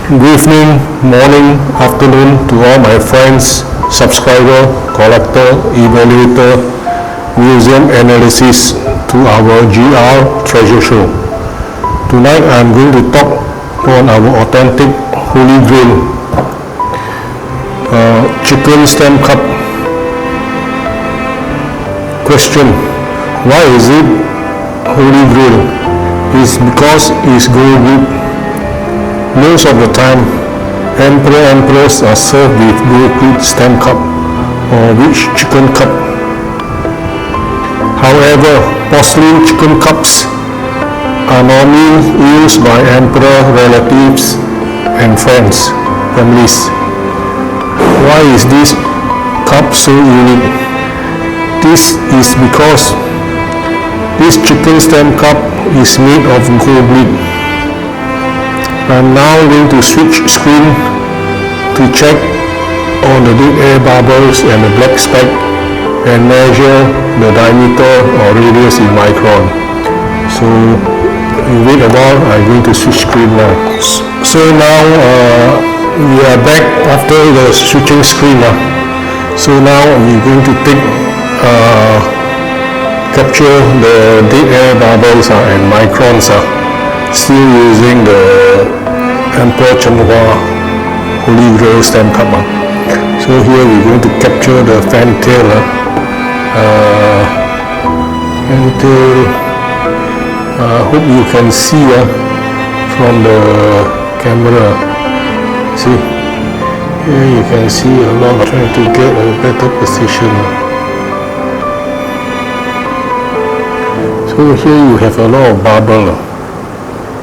Good evening, morning, afternoon to all my friends, subscriber, collector, evaluator, museum analysis to our GR treasure show. Tonight I'm going to talk on our authentic Holy Grail chicken stamp cup. Question: why is it Holy Grail? It's because it's gold group. Most of the time, emperors are served with gold stamp cup or rich chicken cup. However, porcelain chicken cups are normally used by emperor relatives and families. Why is this cup so unique? This is because this chicken stamp cup is made of gold leaf. I'm now going to switch screen to check on the dead air bubbles and the black speck and measure the diameter or radius in micron. So you wait a while, I'm going to switch screen now. So now we are back after the switching screen. So now we're going to capture the dead air bubbles and microns. Still using the Emperor Chenghua Holy Grail stamp cup. So here we're going to capture the fantail. Hope you can see from the camera. See, here you can see a lot. Trying to get a better position. So here you have a lot of bubble.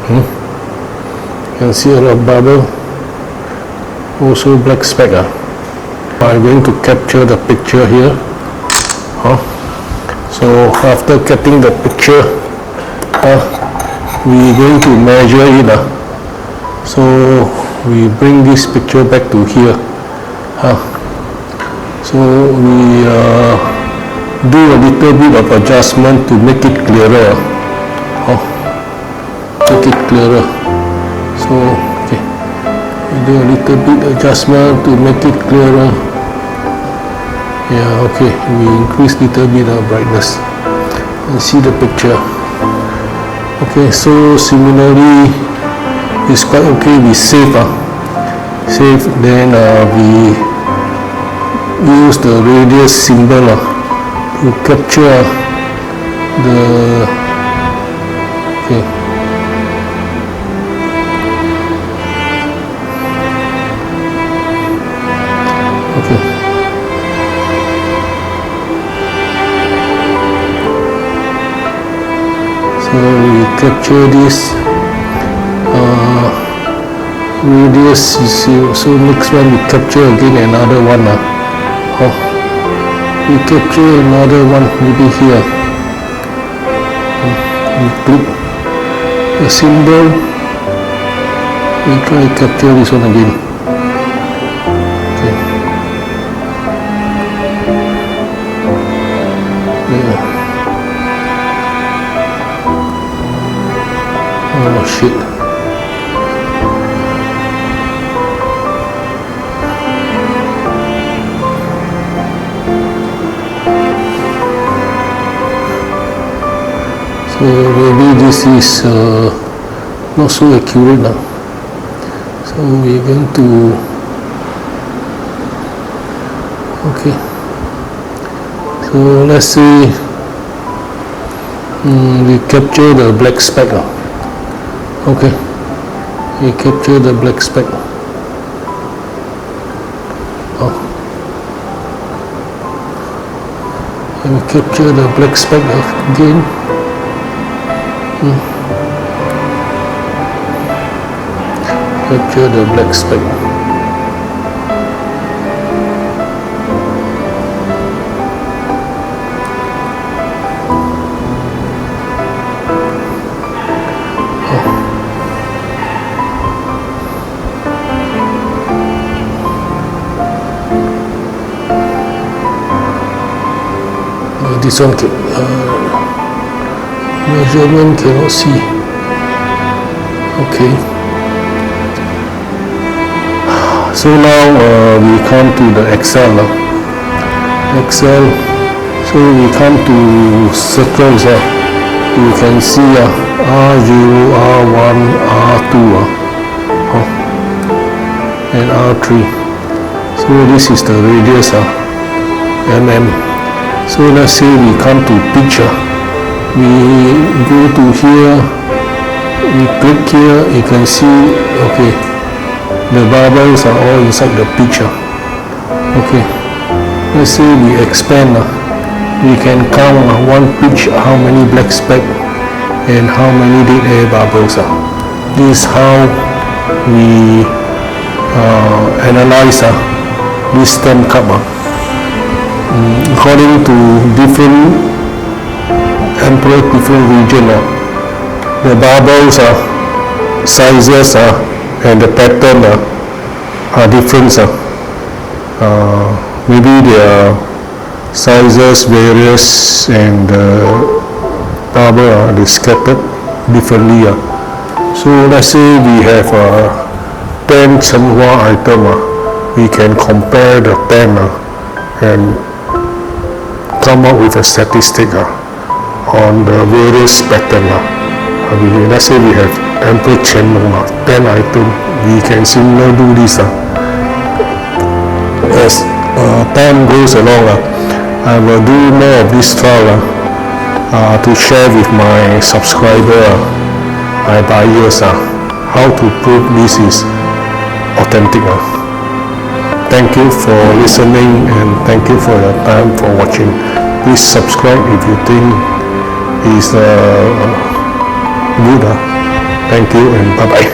You can see a lot of bubble, also black speck. I'm going to capture the picture here. So after getting the picture, we're going to measure it. So we bring this picture back to here. So we do a little bit of adjustment to make it clearer. Make it clearer. So okay, we do a little bit adjustment to make it clearer. Yeah, okay, we increase little bit of brightness and see the picture. Okay, so similarly it's quite okay. We save then we use the radius symbol to capture the okay. So we capture this radius. So next one we capture again another one. We capture another one maybe here. We click the symbol. We try to capture this one again. Oh shit. So maybe this is not so accurate now. So we're going to okay. So let's see. We capture the black speck. Okay, we capture the black speck. And we capture the black speck again. Capture the black speck. This one measurement cannot see. Okay. So now we come to the XL. XL. So we come to circles. You can see R0, R1, R2 and R3. So this is the radius mm. So let's say we come to picture. We go to here, we click here, you can see, okay, the bubbles are all inside the picture. Okay, let's say we expand, we can count one pitch how many black speck and how many dead air bubbles are. This is how we analyze this stem cup. According to different Emperor, different region, the bubbles sizes and the pattern are different. Maybe their sizes various and the bubble are scattered differently. So let's say we have 10 Chenghua item, we can compare the 10 and come up with a statistic on the various pattern. Let's say we have Emperor Chenghua 10 item, we can similarly do this. As time goes along, I will do more of this trial to share with my subscriber, my buyers, how to prove this is authentic. Thank you for listening and thank you for your time for watching. Please subscribe if you think is good. Thank you and bye bye.